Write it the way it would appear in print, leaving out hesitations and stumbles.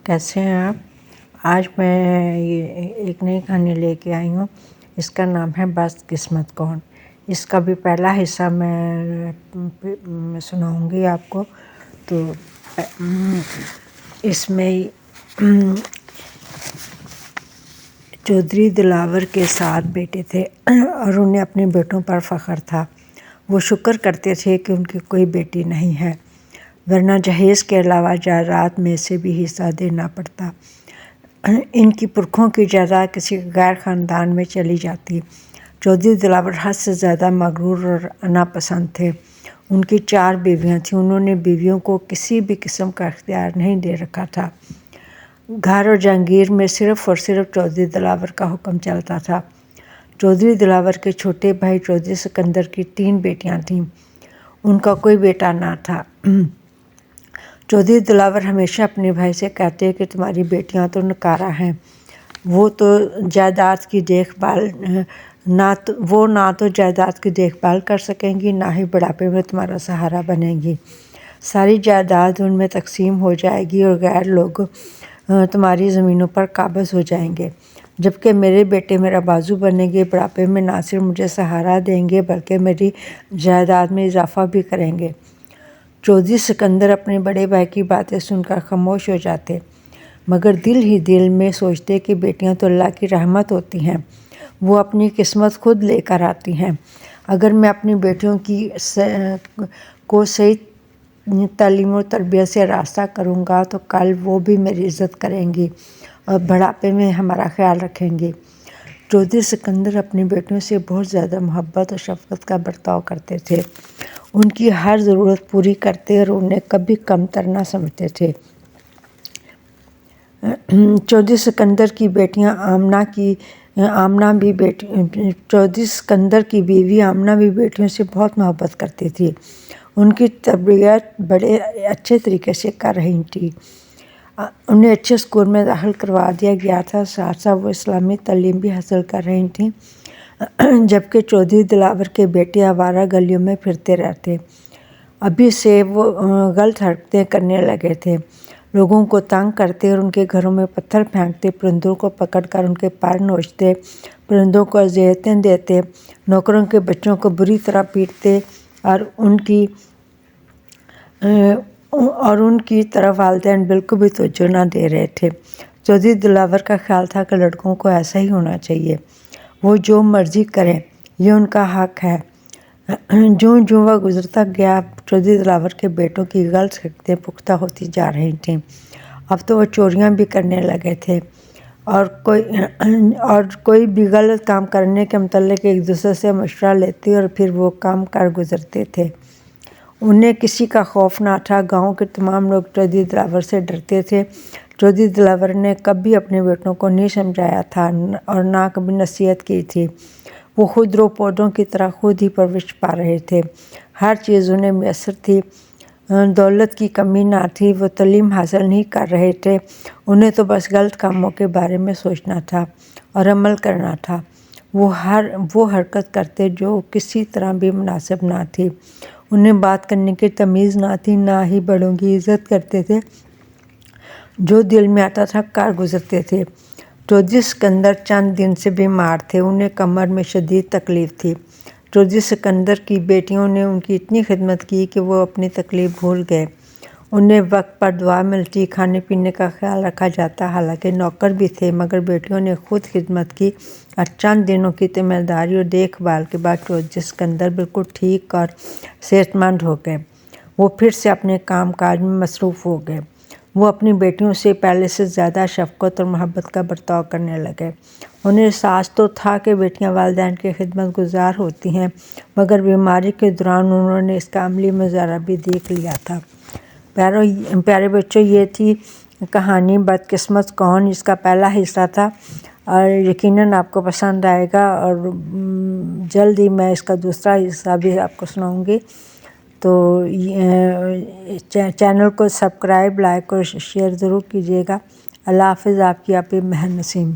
کیسے ہیں آپ؟ آج میں ایک نئی کہانی لے کے آئی ہوں. اس کا نام ہے بد قسمت کون. اس کا بھی پہلا حصہ میں سناؤں گی آپ کو. تو اس میں چودھری دلاور کے 7 بیٹے تھے اور انہیں اپنے بیٹوں پر فخر تھا. وہ شکر کرتے تھے کہ ان کی کوئی بیٹی نہیں ہے، ورنہ جہیز کے علاوہ جائیداد میں سے بھی حصہ دینا پڑتا. ان کی پرکھوں کی جائیداد کسی غیر خاندان میں چلی جاتی. چودھری دلاور حد سے زیادہ مغرور اور انا پسند تھے. ان کی 4 بیویاں تھیں. انہوں نے بیویوں کو کسی بھی قسم کا اختیار نہیں دے رکھا تھا. گھر اور جہانگیر میں صرف اور صرف چودھری دلاور کا حکم چلتا تھا. چودھری دلاور کے چھوٹے بھائی چودھری سکندر کی 3 بیٹیاں تھیں. ان کا کوئی بیٹا نہ تھا. چودھری دلاور ہمیشہ اپنے بھائی سے کہتے کہ تمہاری بیٹیاں تو نکارہ ہیں. وہ نہ تو جائیداد کی دیکھ بھال کر سکیں گی، نہ ہی بڑھاپے میں تمہارا سہارا بنیں گی. ساری جائیداد ان میں تقسیم ہو جائے گی اور غیر لوگ تمہاری زمینوں پر قابض ہو جائیں گے. جبکہ میرے بیٹے میرا بازو بنیں گے، بڑھاپے میں نہ صرف مجھے سہارا دیں گے بلکہ میری جائیداد میں اضافہ بھی کریں گے. چودھری سکندر اپنے بڑے بھائی کی باتیں سن کر خاموش ہو جاتے، مگر دل ہی دل میں سوچتے کہ بیٹیاں تو اللہ کی رحمت ہوتی ہیں، وہ اپنی قسمت خود لے کر آتی ہیں. اگر میں اپنی بیٹیوں کو صحیح تعلیم و تربیت سے راستہ کروں گا تو کل وہ بھی میری عزت کریں گی اور بڑھاپے میں ہمارا خیال رکھیں گی. چودھری سکندر اپنی بیٹیوں سے بہت زیادہ محبت اور شفقت کا برتاؤ کرتے تھے. ان کی ہر ضرورت پوری کرتے اور انہیں کبھی کمتر نہ سمجھتے تھے. چودھری سکندر کی بیوی آمنہ بھی بیٹیوں سے بہت محبت کرتی تھی. ان کی تربیت بڑے اچھے طریقے سے کر رہی تھی. انہیں اچھے اسکول میں داخل کروا دیا گیا تھا. ساتھ ساتھ وہ اسلامی تعلیم بھی حاصل کر رہی تھیں. جبکہ چودھری دلاور کے بیٹے آوارہ گلیوں میں پھرتے رہتے. ابھی سے وہ غلط حرکتیں کرنے لگے تھے. لوگوں کو تنگ کرتے اور ان کے گھروں میں پتھر پھینکتے، پرندوں کو پکڑ کر ان کے پر نوچتے، پرندوں کو اذیتیں دیتے، نوکروں کے بچوں کو بری طرح پیٹتے اور ان کی طرف والدین بالکل بھی توجہ نہ دے رہے تھے. چودھری دلاور کا خیال تھا کہ لڑکوں کو ایسا ہی ہونا چاہیے، وہ جو مرضی کریں، یہ ان کا حق ہے. جوں وہ گزرتا گیا، چودھری دلاور کے بیٹوں کی غلط حرکتیں پختہ ہوتی جا رہی تھیں. اب تو وہ چوریاں بھی کرنے لگے تھے اور کوئی بھی غلط کام کرنے کے متعلق ایک دوسرے سے مشورہ لیتے اور پھر وہ کام کر گزرتے تھے. انہیں کسی کا خوف نہ تھا. گاؤں کے تمام لوگ چودھری دلاور سے ڈرتے تھے. چودھری دلاور نے کبھی اپنے بیٹوں کو نہیں سمجھایا تھا اور نہ کبھی نصیحت کی تھی. وہ خودرو پودوں کی طرح خود ہی پرورش پا رہے تھے. ہر چیز انہیں میسر تھی. دولت کی کمی نہ تھی. وہ تعلیم حاصل نہیں کر رہے تھے. انہیں تو بس غلط کاموں کے بارے میں سوچنا تھا اور عمل کرنا تھا. وہ حرکت کرتے جو کسی طرح بھی مناسب نہ تھی. انہیں بات کرنے کی تمیز نہ تھی، نہ ہی بڑوں کی عزت کرتے تھے. جو دل میں آتا تھا کر گزرتے تھے. چودھری سکندر چند دن سے بیمار تھے. انہیں کمر میں شدید تکلیف تھی. چودھری سکندر کی بیٹیوں نے ان کی اتنی خدمت کی کہ وہ اپنی تکلیف بھول گئے. انہیں وقت پر دوا ملتی، کھانے پینے کا خیال رکھا جاتا. حالانکہ نوکر بھی تھے، مگر بیٹیوں نے خود خدمت کی اور چند دنوں کی ذمہ داری اور دیکھ بھال کے بعد چودھری سکندر بالکل ٹھیک اور صحت مند ہو گئے. وہ پھر سے اپنے کام کاج میں مصروف ہو گئے. وہ اپنی بیٹیوں سے پہلے سے زیادہ شفقت اور محبت کا برتاؤ کرنے لگے. انہیں احساس تو تھا کہ بیٹیاں والدین کی خدمت گزار ہوتی ہیں، مگر بیماری کے دوران انہوں نے اس کا عملی مظاہرہ بھی دیکھ لیا تھا. پیارے بچوں، یہ تھی کہانی بد قسمت کون. اس کا پہلا حصہ تھا اور یقیناً آپ کو پسند آئے گا، اور جلد ہی میں اس کا دوسرا حصہ بھی آپ کو سناؤں گی. تو چینل کو سبسکرائب، لائک اور شیئر ضرور کیجیے گا. اللہ حافظ. آپ کی مہر نسیم.